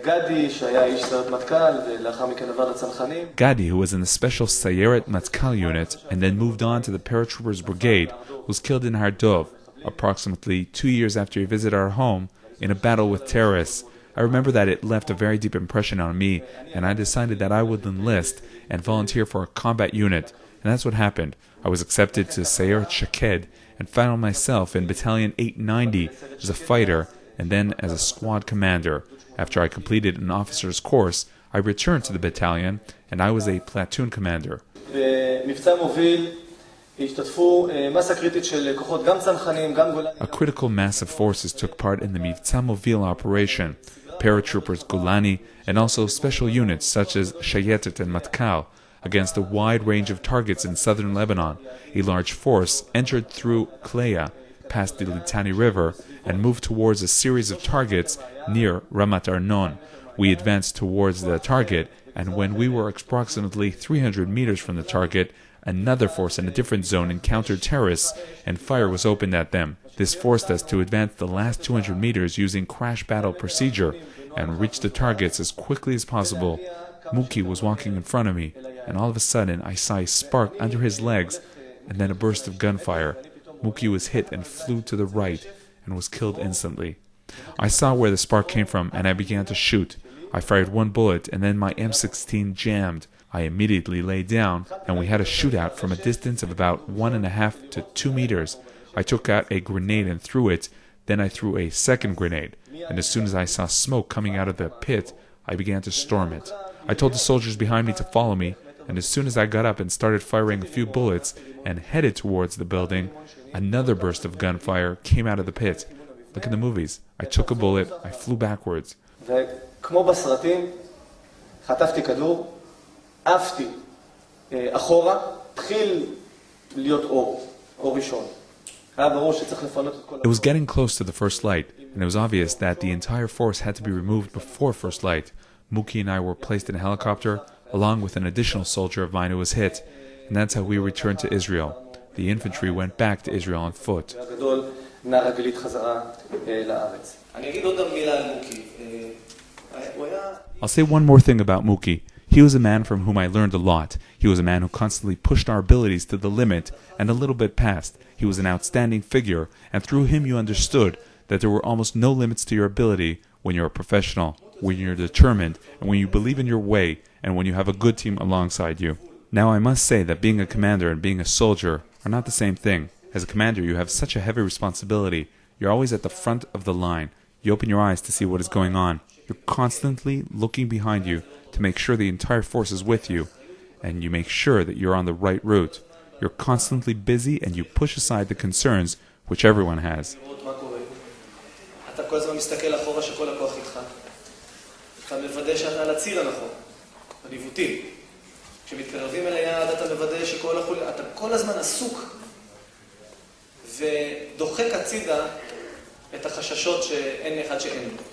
Gadi, who was in the special Sayeret Matkal unit and then moved on to the paratroopers brigade, was killed in Hardov, approximately 2 years after he visited our home, in a battle with terrorists. I remember that it left a very deep impression on me, and I decided that I would enlist and volunteer for a combat unit, and that's what happened. I was accepted to Sayeret Shaked and found myself in Battalion 890 as a fighter and then as a squad commander. After I completed an officer's course, I returned to the battalion and I was a platoon commander. A critical mass of forces took part in the Mivtza Movil operation, paratroopers Golani and also special units such as Shayetet and Matkal, against a wide range of targets in southern Lebanon. A large force entered through Kleya, past the Litani River, and moved towards a series of targets near Ramat Arnon. We advanced towards the target, and when we were approximately 300 meters from the target, another force in a different zone encountered terrorists, and fire was opened at them. This forced us to advance the last 200 meters using crash battle procedure, and reach the targets as quickly as possible. Muki was walking in front of me, and all of a sudden I saw a spark under his legs, and then a burst of gunfire. Muki was hit and flew to the right, and was killed instantly. I saw where the spark came from, and I began to shoot. I fired one bullet, and then my M16 jammed. I immediately lay down, and we had a shootout from a distance of about 1.5 to 2 meters. I took out a grenade and threw it, then I threw a second grenade, and as soon as I saw smoke coming out of the pit, I began to storm it. I told the soldiers behind me to follow me, and as soon as I got up and started firing a few bullets and headed towards the building, another burst of gunfire came out of the pit. Look at the movies. I took a bullet, I flew backwards. It was getting close to the first light, and it was obvious that the entire force had to be removed before first light. Muki and I were placed in a helicopter, along with an additional soldier of mine who was hit, and that's how we returned to Israel. The infantry went back to Israel on foot. I'll say one more thing about Muki. He was a man from whom I learned a lot. He was a man who constantly pushed our abilities to the limit and a little bit past. He was an outstanding figure, and through him you understood that there were almost no limits to your ability when you're a professional, when you're determined, and when you believe in your way, and when you have a good team alongside you. Now I must say that being a commander and being a soldier are not the same thing. As a commander you have such a heavy responsibility. You're always at the front of the line. You open your eyes to see what is going on. You're constantly looking behind you to make sure the entire force is with you, and you make sure that you're on the right route. You're constantly busy and you push aside the concerns which everyone has. כשמתקרבים אל היעד אתה מוודא שכל החוליה, אתה כל הזמן עסוק ודוחק הצידה את החששות שאין אחד שאין לו.